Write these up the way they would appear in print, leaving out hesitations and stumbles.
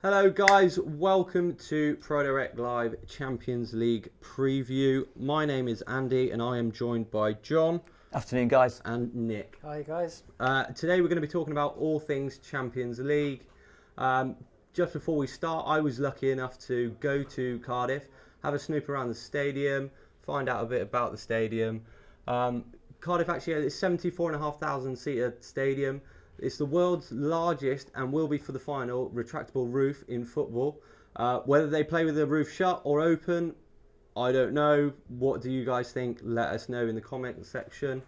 Hello guys, welcome to ProDirect Live Champions League preview. My name is Andy and I am joined by John. Afternoon, guys. And Nick. Hi guys. Today we're going to be talking about all things Champions League. Just before we start, I was lucky enough to go to Cardiff, have a snoop around the stadium, find out a bit about the stadium. Cardiff actually is a 74,500 seater stadium. It's the world's largest and will be for the final retractable roof in football. Whether they play with the roof shut or open, I don't know. What do you guys think? Let us know in the comment section.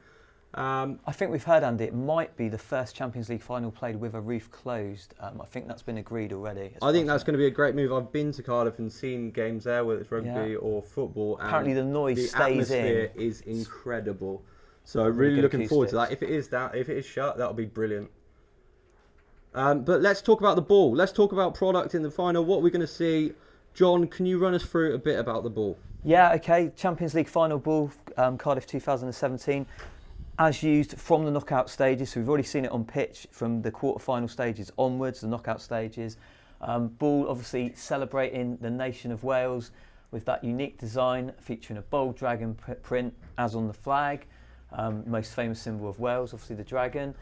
I think we've heard, Andy, it might be the first Champions League final played with a roof closed. I think that's been agreed already. I think that's going to be a great move. I've been to Cardiff and seen games there, whether it's rugby Yeah. or football. And apparently the noise stays in. The atmosphere is incredible. So really looking forward to that. If it is shut, that'll be brilliant. But let's talk about the ball. Let's talk about product in the final. What we're going to see. John, can you run us through a bit about the ball? Yeah, okay. Champions League final ball, Cardiff 2017. As used from the knockout stages, so we've already seen it on pitch from the quarter-final stages onwards, the knockout stages. Ball obviously celebrating the nation of Wales with that unique design featuring a bold dragon print as on the flag. Most famous symbol of Wales, obviously the dragon.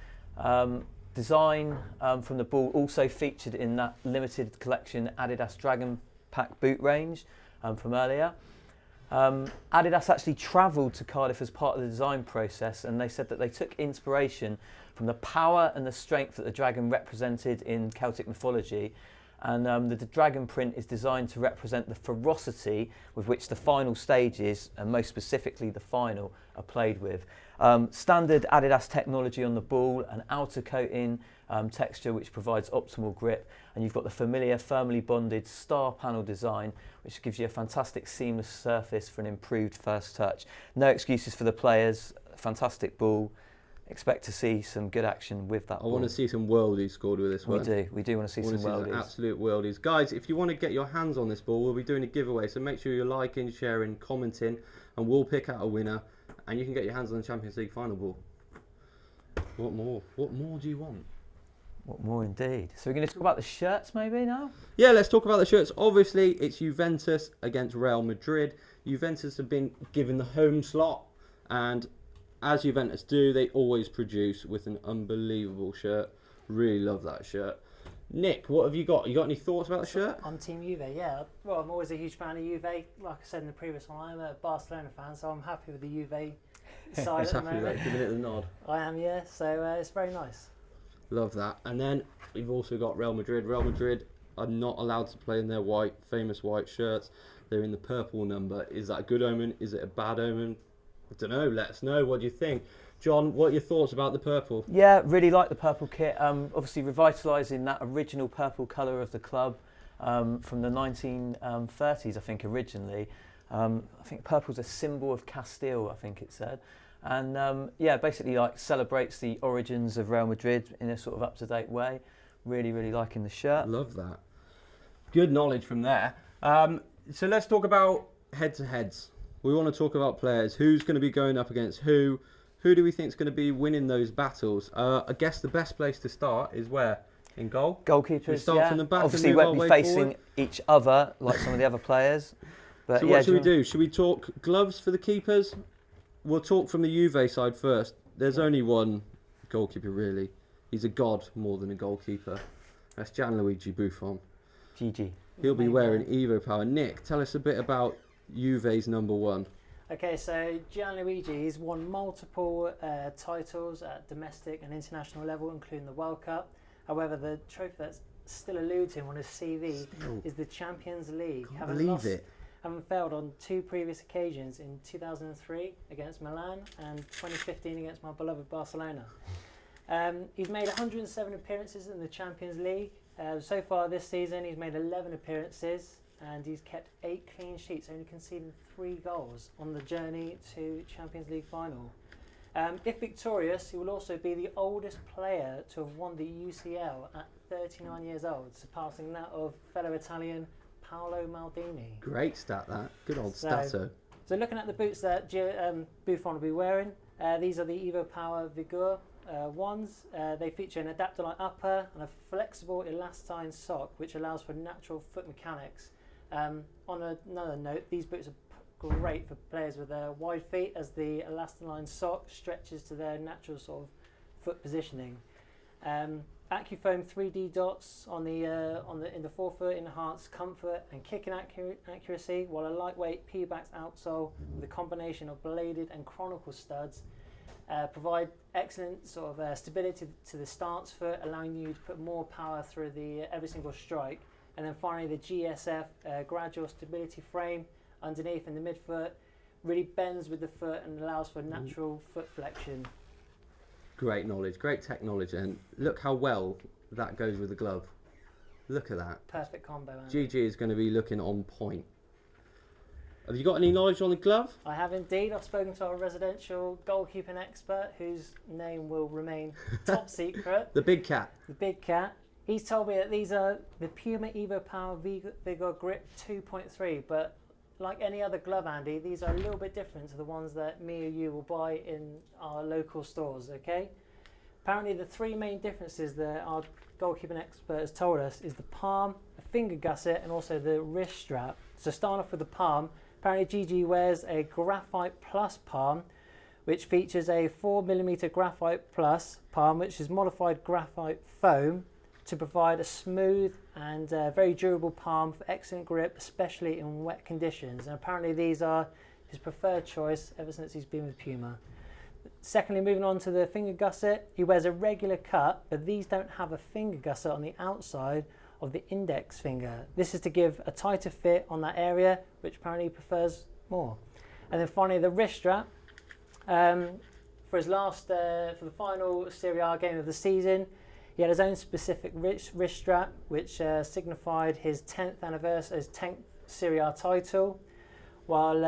Design from the ball also featured in that limited collection Adidas Dragon Pack boot range from earlier. Adidas actually travelled to Cardiff as part of the design process, and they said that they took inspiration from the power and the strength that the dragon represented in Celtic mythology. And the dragon print is designed to represent the ferocity with which the final stages, and most specifically the final, are played with. Standard Adidas technology on the ball, an outer coating texture which provides optimal grip, and you've got the familiar firmly bonded star panel design which gives you a fantastic seamless surface for an improved first touch. No excuses for the players, fantastic ball. Expect to see some good action with that ball. I want to see some worldies scored with this one. We do want to see some worldies. Absolute worldies. Guys, if you want to get your hands on this ball, we'll be doing a giveaway, so make sure you're liking, sharing, commenting, and we'll pick out a winner, and you can get your hands on the Champions League final ball. What more? What more do you want? What more indeed. So we're going to talk about the shirts maybe now? Yeah, let's talk about the shirts. Obviously, it's Juventus against Real Madrid. Juventus have been given the home slot, and as Juventus do, they always produce with an unbelievable shirt. Really love that shirt. Nick, what have you got? You got any thoughts about the shirt? I'm Team Juve, yeah. Well, I'm always a huge fan of Juve. Like I said in the previous one, I'm a Barcelona fan, so I'm happy with the Juve side at the moment. Giving it the nod. I am, yeah. So it's very nice. Love that. And then we've also got Real Madrid. Real Madrid are not allowed to play in their famous white shirts. They're in the purple number. Is that a good omen? Is it a bad omen? I don't know. Let us know. What do you think? John, what are your thoughts about the purple? Yeah, really like the purple kit. Obviously revitalising that original purple colour of the club from the 1930s, I think, originally. I think purple's a symbol of Castile, I think it said. And yeah, basically like celebrates the origins of Real Madrid in a sort of up-to-date way. Really, really liking the shirt. Love that. Good knowledge from there. So let's talk about head-to-heads. We want to talk about players. Who's going to be going up against who? Who do we think is going to be winning those battles? I guess the best place to start is where? In goal? Goalkeepers, we start from the back. Obviously won't be facing each other like some of the other players. But so yeah, what should we do? Should we talk gloves for the keepers? We'll talk from the Juve side first. There's only one goalkeeper really. He's a god more than a goalkeeper. That's Gianluigi Buffon. GG. He'll be wearing Evo Power. Nick, tell us a bit about Juve's number one. Okay, so Gianluigi, he's won multiple titles at domestic and international level, including the World Cup. However, the trophy that's still eludes him on his CV is the Champions League. Can't believe it. Having failed on two previous occasions in 2003 against Milan and 2015 against my beloved Barcelona. He's made 107 appearances in the Champions League. So far this season, he's made 11 appearances and he's kept 8 clean sheets, only conceding 3 goals on the journey to Champions League final. If victorious, he will also be the oldest player to have won the UCL at 39 years old, surpassing that of fellow Italian Paolo Maldini. Great stat, that. Good old Stato. So looking at the boots that Buffon will be wearing, these are the Evo Power Vigor ones. They feature an adapter-like upper and a flexible elastine sock, which allows for natural foot mechanics. On another note, these boots are great for players with wide feet, as the elastoline sock stretches to their natural sort of foot positioning. AccuFoam 3D dots in the forefoot enhance comfort and kicking accuracy, while a lightweight P-backed outsole with a combination of bladed and chronicle studs provide excellent sort of stability to the stance foot, allowing you to put more power through every single strike. And then finally, the GSF gradual stability frame underneath in the midfoot really bends with the foot and allows for natural foot flexion. Great knowledge, great technology, and look how well that goes with the glove. Look at that. Perfect combo, Andy. GG is going to be looking on point. Have you got any knowledge on the glove? I have indeed. I've spoken to our residential goalkeeping expert, whose name will remain top secret. The big cat. The big cat. He's told me that these are the Puma Evo Power Vigor Grip 2.3, but like any other glove, Andy, these are a little bit different to the ones that me or you will buy in our local stores, okay? Apparently the three main differences that our goalkeeping expert has told us is the palm, the finger gusset, and also the wrist strap. So starting off with the palm, apparently GG wears a Graphite Plus palm, which features a 4mm Graphite Plus palm, which is modified graphite foam to provide a smooth and very durable palm for excellent grip, especially in wet conditions. And apparently these are his preferred choice ever since he's been with Puma. Secondly, moving on to the finger gusset, he wears a regular cut, but these don't have a finger gusset on the outside of the index finger. This is to give a tighter fit on that area, which apparently he prefers more. And then finally, the wrist strap. For his last, for the final Serie A game of the season, he had his own specific wrist strap, which signified his 10th anniversary, his 10th Serie A title, while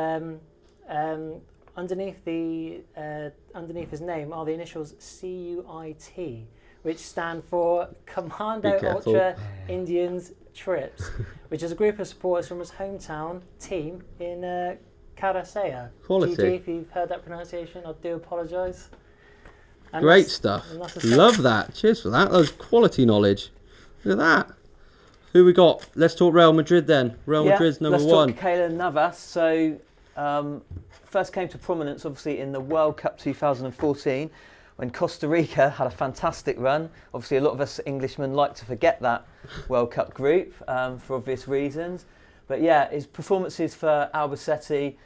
underneath his name are the initials CUIT, which stand for Commando Ultra Indians Trips, which is a group of supporters from his hometown team in Caracea. Quality. GG, if you've heard that pronunciation, I do apologise. And Great stuff. Love that. Cheers for that. That was quality knowledge. Look at that. Who we got? Let's talk Real Madrid then. Real Madrid's number one. Let's talk Keylor Navas. So, first came to prominence, obviously, in the World Cup 2014, when Costa Rica had a fantastic run. Obviously, a lot of us Englishmen like to forget that World Cup group for obvious reasons. But yeah, his performances for Albacete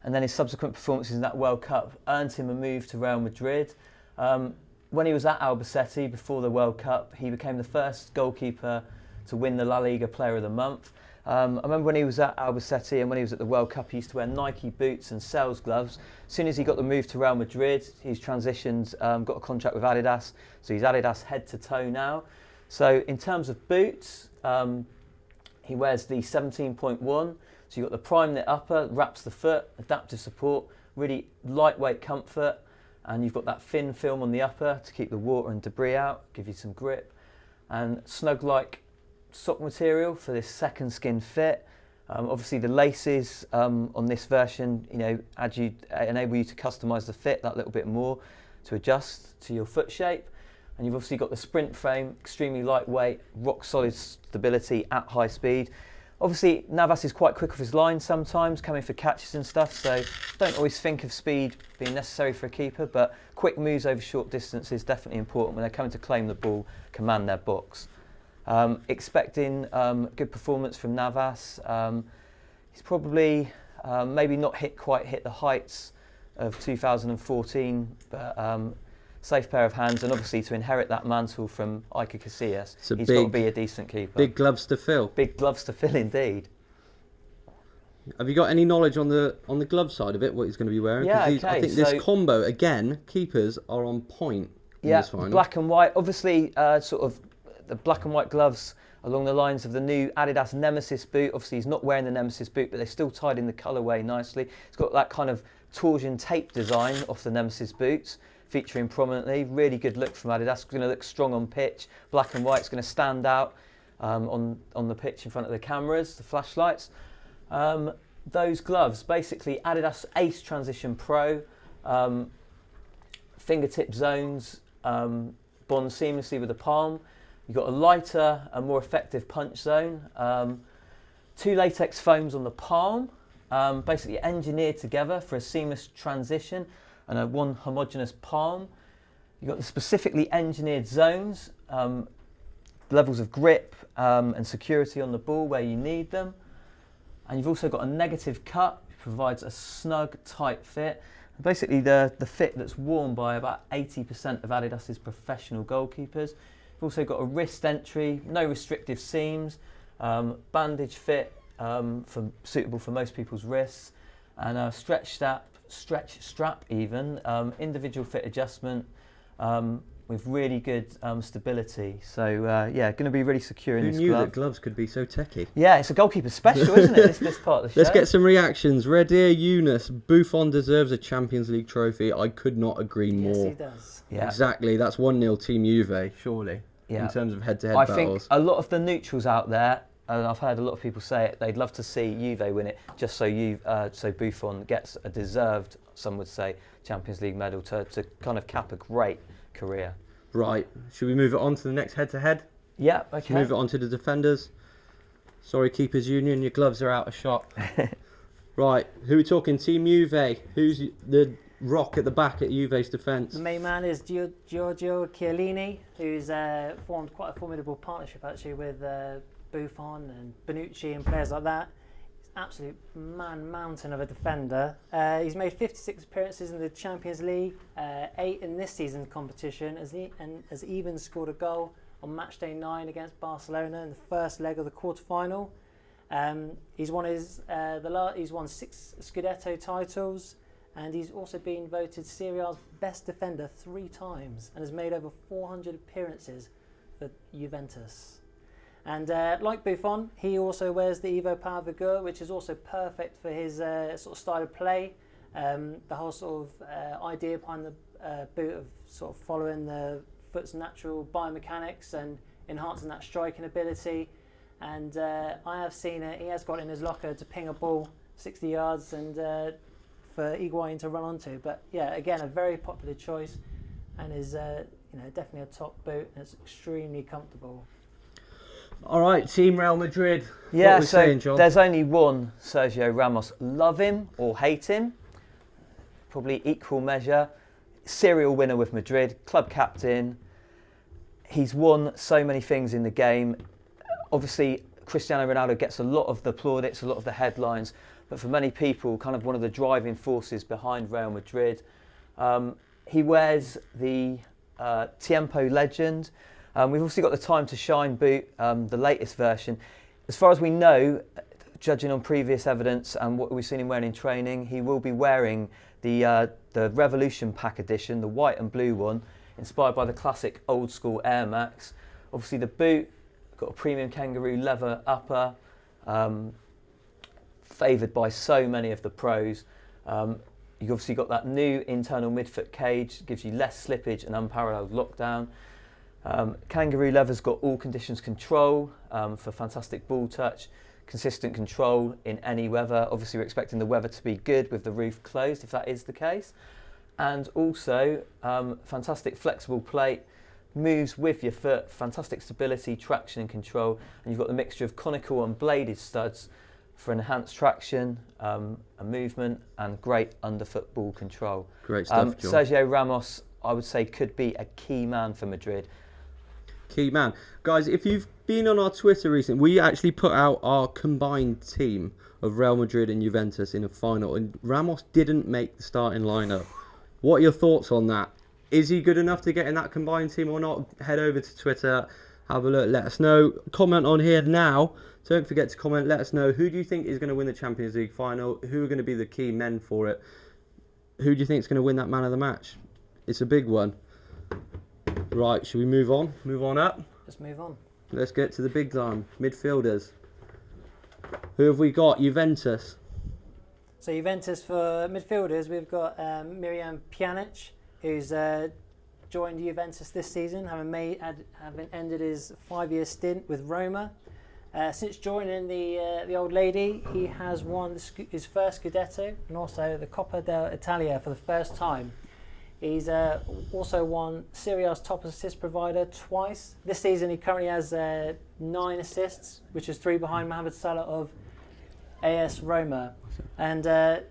and then his subsequent performances in that World Cup earned him a move to Real Madrid. When he was at Albacete before the World Cup, he became the first goalkeeper to win the La Liga Player of the Month. I remember when he was at Albacete and when he was at the World Cup, he used to wear Nike boots and sales gloves. As soon as he got the move to Real Madrid, he's transitioned, got a contract with Adidas, so he's Adidas head to toe now. So in terms of boots, he wears the 17.1, so you've got the prime knit upper, wraps the foot, adaptive support, really lightweight comfort, and you've got that thin film on the upper to keep the water and debris out, give you some grip, and snug-like sock material for this second skin fit. Obviously the laces on this version, enable you to customise the fit that little bit more to adjust to your foot shape. And you've obviously got the sprint frame, extremely lightweight, rock solid stability at high speed. Obviously Navas is quite quick off his line sometimes, coming for catches and stuff, so don't always think of speed being necessary for a keeper, but quick moves over short distance is definitely important when they're coming to claim the ball, command their box. Expecting good performance from Navas. He's probably maybe not quite hit the heights of 2014, but safe pair of hands, and obviously to inherit that mantle from Iker Casillas, he's got to be a decent keeper. Big gloves to fill. Big gloves to fill indeed. Have you got any knowledge on the glove side of it, what he's going to be wearing? Yeah, okay. I think this combo, again, keepers are on point in this final. Black and white, obviously sort of the black and white gloves along the lines of the new Adidas Nemesis boot. Obviously he's not wearing the Nemesis boot, but they're still tied in the colourway nicely. It's got that kind of torsion tape design off the Nemesis boots, featuring prominently. Really good look from Adidas. It's going to look strong on pitch. Black and white's going to stand out on the pitch in front of the cameras, the flashlights. Those gloves, basically Adidas Ace Transition Pro, fingertip zones, bonds seamlessly with the palm. You've got a lighter and more effective punch zone. 2 latex foams on the palm, basically engineered together for a seamless transition and a one homogeneous palm. You've got the specifically engineered zones, levels of grip and security on the ball where you need them. And you've also got a negative cut, which provides a snug, tight fit. Basically the fit that's worn by about 80% of Adidas's professional goalkeepers. You've also got a wrist entry, no restrictive seams, bandage fit suitable for most people's wrists, and a stretch strap even, individual fit adjustment with really good stability. So yeah, going to be really secure in Who this knew glove. that gloves could be so techy? Yeah, it's a goalkeeper special, isn't it? This part of the show. Let's get some reactions. Redir Yunus, Buffon deserves a Champions League trophy. I could not agree more. Yes, he does. Yeah. Exactly, that's 1-0 Team Juve, surely, Yeah. in terms of head-to-head I battles. think a lot of the neutrals out there, and I've heard a lot of people say it, they'd love to see Juve win it, just so Buffon gets a deserved, some would say, Champions League medal to kind of cap a great career. Right, should we move it on to the next head-to-head? Yeah, okay. Move it on to the defenders. Sorry, Keepers Union, your gloves are out of shot. Right, who are we talking? Team Juve. Who's the rock at the back at Juve's defence? The main man is Giorgio Chiellini, who's formed quite a formidable partnership actually with Buffon and Bonucci and players like that. He's an absolute mountain of a defender. He's made 56 appearances in the Champions League, 8 in this season's competition, and has even scored a goal on matchday 9 against Barcelona in the first leg of the quarter-final. He's won 6 Scudetto titles, and he's also been voted Serie A's best defender 3 times and has made over 400 appearances for Juventus. And like Buffon, he also wears the Evo Power Vigor, which is also perfect for his sort of style of play. The whole sort of idea behind the boot of sort of following the foot's natural biomechanics and enhancing that striking ability. And I have seen it. He has got it in his locker to ping a ball 60 yards and for Higuain to run onto. But yeah, again, a very popular choice, and is definitely a top boot, and it's extremely comfortable. All right, Team Real Madrid. Yeah, what we're so saying, John? there's only one Sergio Ramos. Love him or hate him, probably equal measure. Serial winner with Madrid, club captain. He's won so many things in the game. Obviously, Cristiano Ronaldo gets a lot of the plaudits, a lot of the headlines, but for many people, kind of one of the driving forces behind Real Madrid. He wears the Tiempo Legend. We've also got the Time to Shine boot, the latest version. As far as we know, judging on previous evidence and what we've seen him wearing in training, he will be wearing the Revolution Pack edition, the white and blue one, inspired by the classic old school Air Max. Obviously the boot, got a premium kangaroo leather upper, favoured by so many of the pros. You've obviously got that new internal midfoot cage, gives you less slippage and unparalleled lockdown. Kangaroo leather's got all conditions control for fantastic ball touch, consistent control in any weather. Obviously we're expecting the weather to be good with the roof closed if that is the case. And also fantastic flexible plate, moves with your foot, fantastic stability, traction and control. And you've got the mixture of conical and bladed studs for enhanced traction and movement and great underfoot ball control. Great stuff, John. Sergio Ramos, I would say, could be a key man for Madrid. Key man. Guys, if you've been on our Twitter recently, we actually put out our combined team of Real Madrid and Juventus in a final, and Ramos didn't make the starting lineup. What are your thoughts on that? Is he good enough to get in that combined team or not? Head over to Twitter, have a look, let us know. Comment on here now. Don't forget to comment, let us know who do you think is going to win the Champions League final, who are going to be the key men for it, who do you think is going to win that man of the match? It's a big one. Right, should we move on? Move on up? Let's move on. Let's get to the big time. Midfielders. Who have we got? Juventus. So Juventus for midfielders, we've got Mirjam Pjanic, who's joined Juventus this season, having ended his 5-year stint with Roma. Since joining the old lady, he has won his first Scudetto and also the Coppa d'Italia for the first time He's also won Serie A's top assist provider twice. This season he currently has 9 assists, which is 3 behind Mohamed Salah of AS Roma. And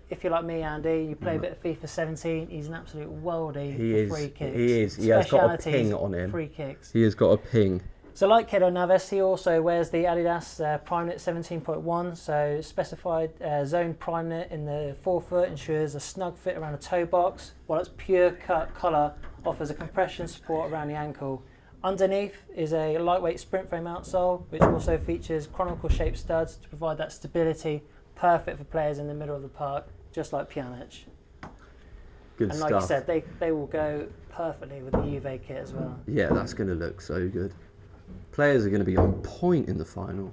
if you're like me, Andy, you play a bit of FIFA 17, he's an absolute worldie for free kicks. He is. He has got a ping on him. Free kicks. He has got a ping. So like Keylor Navas, he also wears the Adidas PrimeKnit 17.1, so specified zone PrimeKnit in the forefoot ensures a snug fit around the toe box, while its pure cut collar offers a compression support around the ankle. Underneath is a lightweight sprint frame outsole, which also features chronicle shaped studs to provide that stability, perfect for players in the middle of the park, just like Pjanic. Good and stuff. like you said, they will go perfectly with the Juve kit as well. Yeah, that's going to look so good. Players are going to be on point in the final.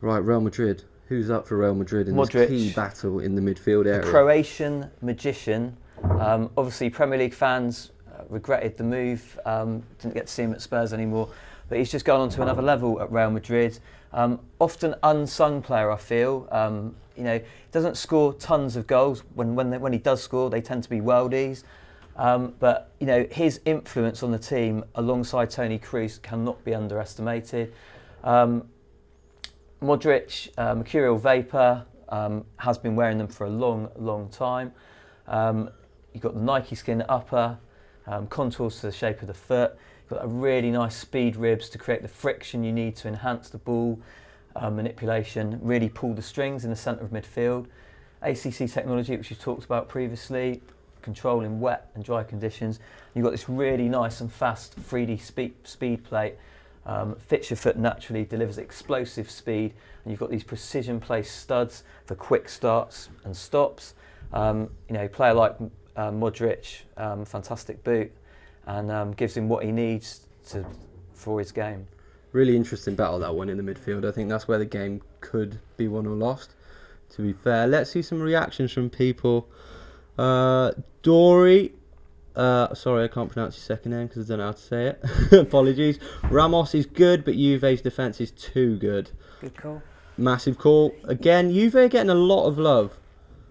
Right, Real Madrid. Who's up for Real Madrid in this key battle in the midfield area? The Croatian magician. Obviously, Premier League fans regretted the move. Didn't get to see him at Spurs anymore. But he's just gone on to another level at Real Madrid. Often unsung player, I feel. He doesn't score tons of goals. When he does score, they tend to be worldies. But his influence on the team alongside Toni Kroos cannot be underestimated. Modric, mercurial vapour, has been wearing them for a long time. You've got the Nike Skin upper, contours to the shape of the foot. You've got a really nice speed ribs to create the friction you need to enhance the ball manipulation, really pull the strings in the centre of midfield. ACC technology, which you talked about previously, control in wet and dry conditions. You've got this really nice and fast 3D speed plate, fits your foot naturally, delivers explosive speed, and you've got these precision placed studs for quick starts and stops. Player like Modric, fantastic boot, and gives him what he needs for his game. Really interesting battle, that one in the midfield. I think that's where the game could be won or lost, to be fair. Let's see some reactions from people. Dory, sorry I can't pronounce your second name because I don't know how to say it. Apologies. Ramos is good, but Juve's defence is too good. Good call. Massive call. Again, Juve are getting a lot of love.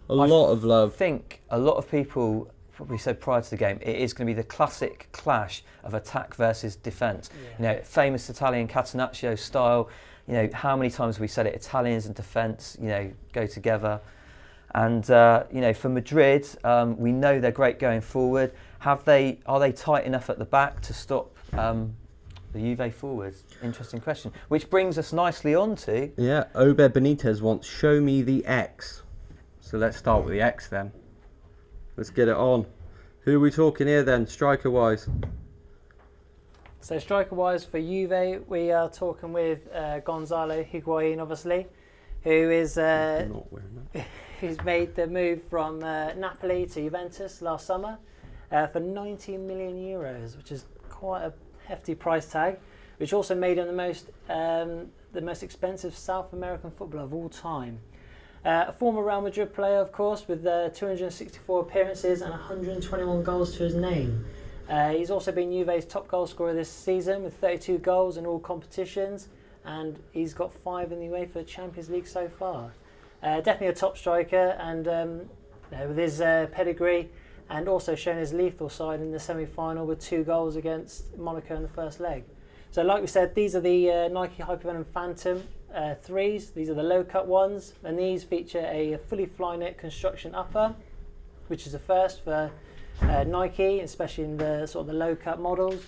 A lot of love. I think a lot of people probably said prior to the game, it is going to be the classic clash of attack versus defence. Yeah. Famous Italian Catenaccio style. How many times have we said it? Italians and defence, go together. And for Madrid, we know they're great going forward. Are they tight enough at the back to stop the Juve forwards? Interesting question. Which brings us nicely on to... Yeah, Ober Benitez wants show me the X. So let's start with the X then. Let's get it on. Who are we talking here then, striker-wise? So striker-wise for Juve, we are talking with Gonzalo Higuain, obviously, who is... Not wearing that. Who's made the move from Napoli to Juventus last summer for 90 million euros, which is quite a hefty price tag, which also made him the most expensive South American footballer of all time. A former Real Madrid player, of course, with 264 appearances and 121 goals to his name. He's also been Juve's top goal scorer this season with 32 goals in all competitions, and he's got 5 in the UEFA Champions League so far. Definitely a top striker, and with his pedigree, and also shown his lethal side in the semi-final with 2 goals against Monaco in the first leg. So like we said, these are the Nike Hypervenom Phantom 3s. These are the low-cut ones, and these feature a fully fly-knit construction upper, which is a first for Nike, especially in the sort of the low-cut models.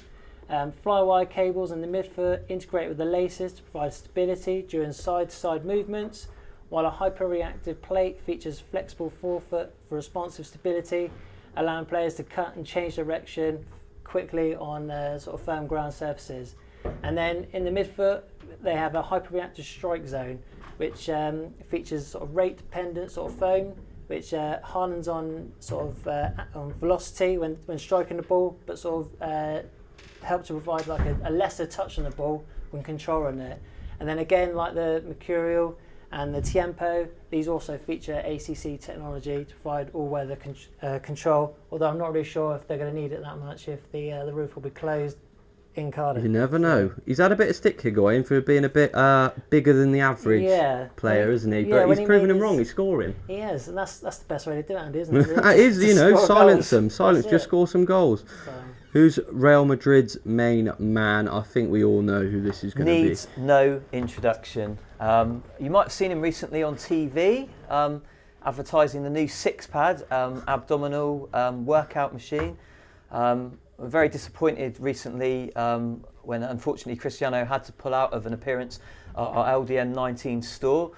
Fly-wire cables in the midfoot integrate with the laces to provide stability during side-to-side movements, while a hyper-reactive plate features flexible forefoot for responsive stability, allowing players to cut and change direction quickly on sort of firm ground surfaces. And then in the midfoot, they have a hyper-reactive strike zone, which features sort of rate-dependent sort of foam, which hardens on sort of on velocity when striking the ball, but sort of help to provide like a lesser touch on the ball when controlling it. And then again, like the Mercurial and the Tiempo, these also feature ACC technology to provide all-weather control, although I'm not really sure if they're going to need it that much if the roof will be closed in Cardiff. You never know. He's had a bit of stick Higuain for being a bit bigger than the average player, isn't he? Yeah, But he's he proven him made wrong. He's scoring. He is, and that's the best way to do it, Andy, isn't it? Really? That is, Just score silence goals. them. Silence, That's just it. score some goals. So, Who's Real Madrid's main man? I think we all know who this is going to be. Needs no introduction. You might have seen him recently on TV, advertising the new six-pad abdominal workout machine. We're very disappointed recently when unfortunately Cristiano had to pull out of an appearance at our LDN 19 store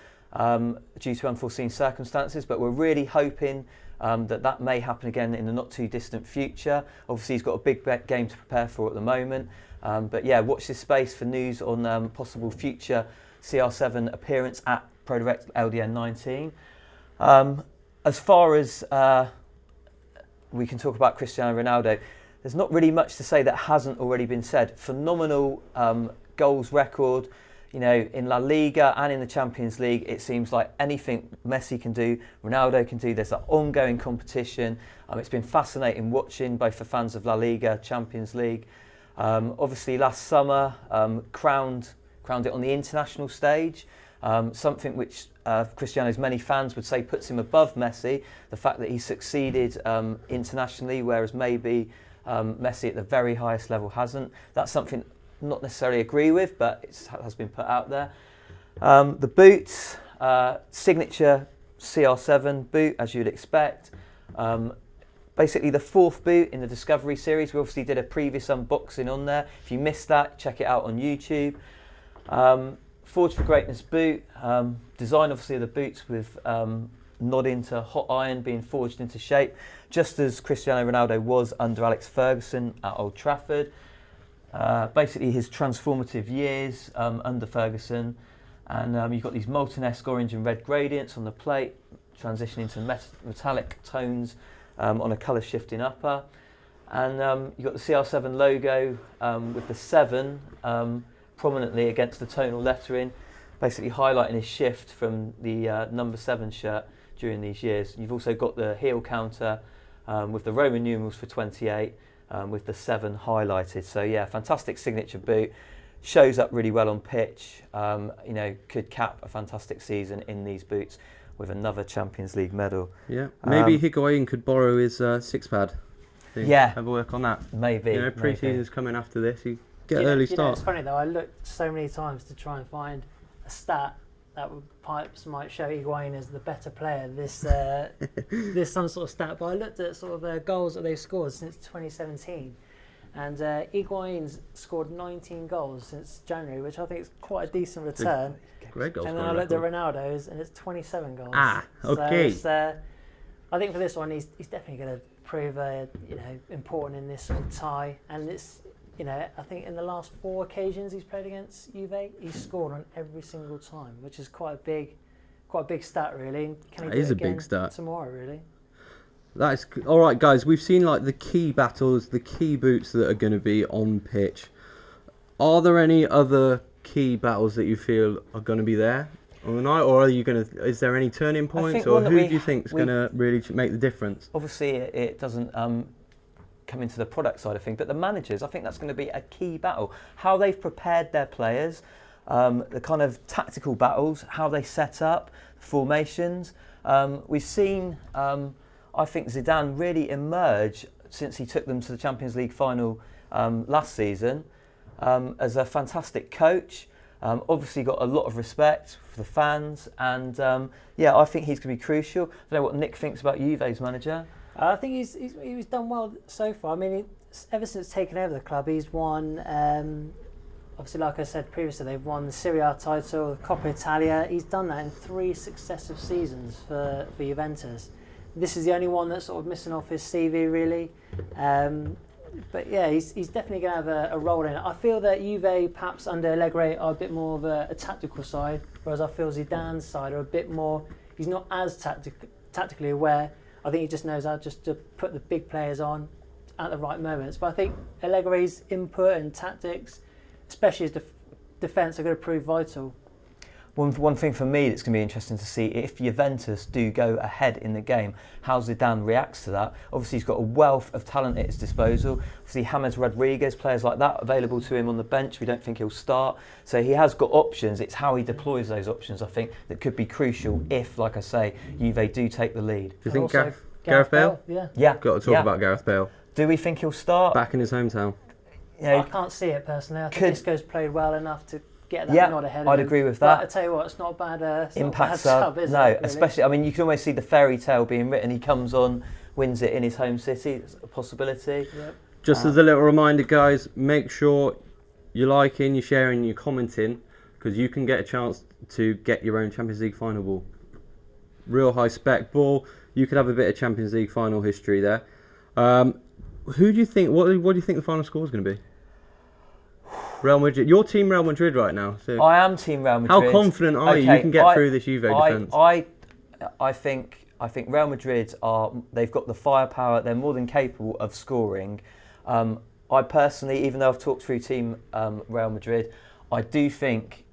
due to unforeseen circumstances, but we're really hoping that may happen again in the not too distant future. Obviously he's got a big game to prepare for at the moment, but yeah, watch this space for news on possible future CR7 appearance at ProDirect LDN 19. As far as we can talk about Cristiano Ronaldo, there's not really much to say that hasn't already been said. Phenomenal goals record, in La Liga and in the Champions League. It seems like anything Messi can do, Ronaldo can do. There's that ongoing competition. It's been fascinating watching both for fans of La Liga, Champions League. Obviously last summer crowned it on the international stage. Something which Cristiano's many fans would say puts him above Messi, the fact that he succeeded internationally, whereas maybe Messi at the very highest level hasn't. That's something not necessarily agree with, but it has been put out there. The boots, signature CR7 boot, as you'd expect. Basically the fourth boot in the Discovery series. We obviously did a previous unboxing on there. If you missed that, check it out on YouTube. Forged for Greatness boot. Design obviously of the boots with nodding to hot iron being forged into shape, just as Cristiano Ronaldo was under Alex Ferguson at Old Trafford. Basically his transformative years under Ferguson, and you've got these Molten-esque orange and red gradients on the plate, transitioning to metallic tones on a colour shifting upper, and you've got the CR7 logo with the 7 prominently against the tonal lettering, basically highlighting his shift from the number 7 shirt during these years. You've also got the heel counter with the Roman numerals for 28, with the 7 highlighted. So yeah, fantastic signature boot. Shows up really well on pitch. Could cap a fantastic season in these boots with another Champions League medal. Yeah, maybe Higuain could borrow his six-pad. Yeah, have a work on that. Maybe. Pre-season's coming after this. You get early start. It's funny though. I looked so many times to try and find a stat that might show Higuain as the better player. This some sort of stat, but I looked at sort of goals that they've scored since 2017, and Higuain's scored 19 goals since January, which I think is quite a decent return. Great goal. And then I looked at Ronaldo's, and it's 27 goals. Okay. So I think for this one, he's definitely going to prove important in this sort of tie, and it's. I think in the last 4 occasions he's played against Juve, he's scored on every single time, which is quite a big stat, really. Can he do it a again big stat tomorrow, really? That's all right, guys. We've seen like the key battles, the key boots that are going to be on pitch. Are there any other key battles that you feel are going to be there on the night, or are you going to? Is there any turning points, or who do you think is going to really make the difference? Obviously, it doesn't. Come into the product side of things, but the managers, I think that's going to be a key battle. How they've prepared their players, the kind of tactical battles, how they set up, formations. We've seen, I think, Zidane really emerge since he took them to the Champions League final last season as a fantastic coach. Obviously got a lot of respect for the fans, and I think he's going to be crucial. I don't know what Nick thinks about Juve's manager. I think he's done well so far. I mean, ever since taking over the club, he's won. Obviously, like I said previously, they've won the Serie A title, the Coppa Italia. He's done that in 3 successive seasons for Juventus. This is the only one that's sort of missing off his CV, really. But yeah, he's definitely going to have a role in it. I feel that Juve, perhaps under Allegri, are a bit more of a tactical side, whereas I feel Zidane's side are a bit more. He's not as tactically aware. I think he just knows how just to put the big players on at the right moments. But I think Allegri's input and tactics, especially his defence, are going to prove vital. One thing for me that's going to be interesting to see, if Juventus do go ahead in the game, how Zidane reacts to that. Obviously, he's got a wealth of talent at his disposal. Obviously, James Rodriguez, players like that available to him on the bench. We don't think he'll start. So he has got options. It's how he deploys those options, I think, that could be crucial if, like I say, Juve do take the lead. Do you think Also, Gareth Bale? Yeah. Got to talk about Gareth Bale. Do we think he'll start? Back in his hometown. You know, I can't see it personally. I think Isco's played well enough to get that nod ahead of I'd him. agree with But that. I tell you what, it's not a bad Impact sub, is no, it? Really? especially, I mean, you can almost see the fairy tale being written. He comes on, wins it in his home city. It's a possibility. Yep. Just as a little reminder, guys, make sure you're liking, you're sharing, you're commenting, because you can get a chance to get your own Champions League final ball. Real high spec ball. You could have a bit of Champions League final history there. Who do you think? What do you think the final score is going to be? Real Madrid. Your team, Real Madrid, right now. So I am Team Real Madrid. how confident are you? You can get through this Juve defence. I think Real Madrid they've got the firepower. They're more than capable of scoring. I personally, even though I've talked through Team Real Madrid, I think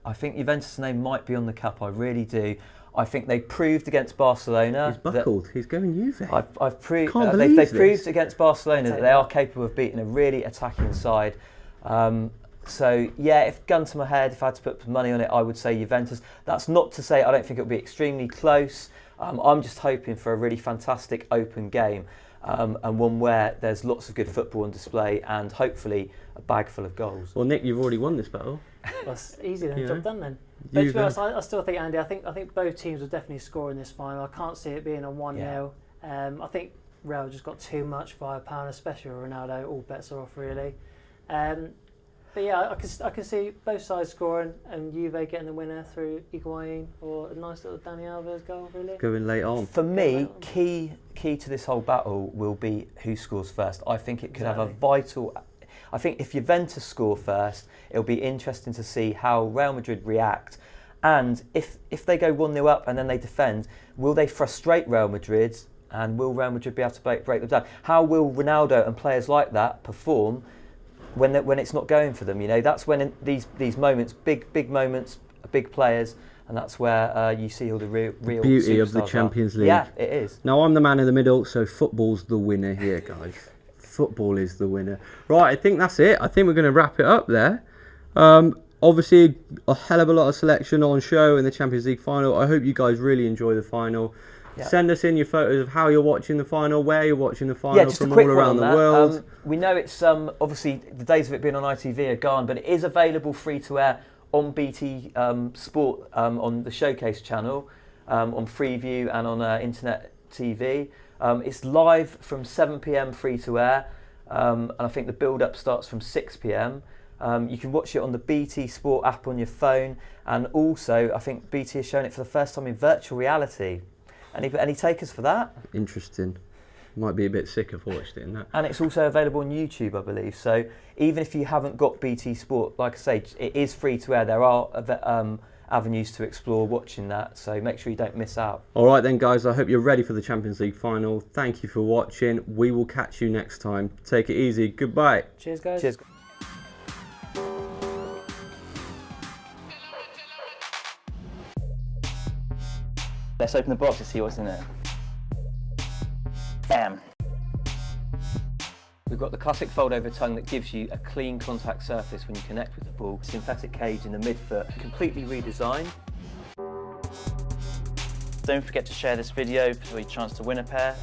Juventus' name might be on the cap. I really do. I think they proved against Barcelona. He's buckled. He's going Juve. I've proved. Can't believe they've this. proved against Barcelona that they are capable of beating a really attacking side. So yeah, if gun to my head, if I had to put money on it, I would say Juventus. That's not to say I don't think it'll be extremely close. I'm just hoping for a really fantastic open game, and one where there's lots of good football on display and hopefully a bag full of goals. Well, Nick, you've already won this battle. Well, it's easy then, You job know. done then. But to Juve. be honest, I still think, Andy, I think both teams will definitely score in this final. I can't see it being a 1-0. I think Real just got too much firepower, especially with Ronaldo. All bets are off, really. But yeah, I can see both sides scoring and Juve getting the winner through Higuain or a nice little Dani Alves goal, really. Going late on. For me, key to this whole battle will be who scores first. I think it could have a vital. I think if Juventus score first, it'll be interesting to see how Real Madrid react. And if they go 1-0 up and then they defend, will they frustrate Real Madrid? And will Real Madrid be able to break them down? How will Ronaldo and players like that perform when it's not going for them? You know, that's when in these moments, big moments, big players, and that's where you see all the real Beauty of the superstars Champions are. League. Yeah, it is. Now I'm the man in the middle, so football's the winner here, guys. Football is the winner. Right, I think that's it. I think we're going to wrap it up there. Obviously, a hell of a lot of selection on show in the Champions League final. I hope you guys really enjoy the final. Yeah. Send us in your photos of how you're watching the final, where you're watching the final Just from a quick all one around on the that. world. We know it's obviously the days of it being on ITV are gone, but it is available free to air on BT Sport on the Showcase channel, on Freeview and on Internet TV. It's live from 7 p.m. free to air, and I think the build-up starts from 6 p.m. You can watch it on the BT Sport app on your phone, and also I think BT has shown it for the first time in virtual reality. Any takers for that? Interesting. Might be a bit sick of watching it in that. And it's also available on YouTube, I believe. So even if you haven't got BT Sport, like I say, it is free to air. There are avenues to explore watching that, so make sure you don't miss out. All right then, guys, I hope you're ready for the Champions League final. Thank you for watching. We will catch you next time. Take it easy. Goodbye. Cheers, guys. Cheers. Let's open the box and see what's in it. Bam. We've got the classic fold-over tongue that gives you a clean contact surface when you connect with the ball. Synthetic cage in the midfoot, completely redesigned. Don't forget to share this video for your chance to win a pair.